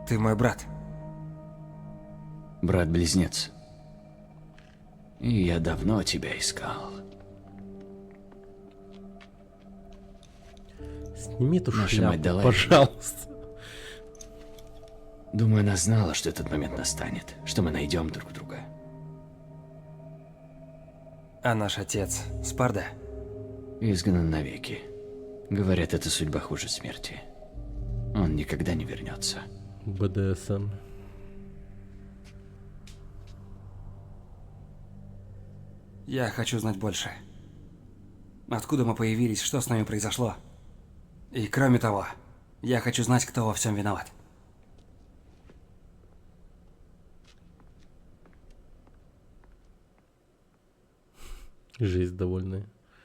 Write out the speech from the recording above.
Ты мой брат. Брат-близнец. И я давно тебя искал. Сними эту Наша мать шляпу, дала пожалуйста. Думаю, она знала, что этот момент настанет, что мы найдем друг друга. А наш отец Спарда? Изгнан навеки. Говорят, эта судьба хуже смерти. Он никогда не вернется. БДСМ. Я хочу знать больше. Откуда мы появились, что с нами произошло? И кроме того, я хочу знать, кто во всем виноват. Жизнь довольная.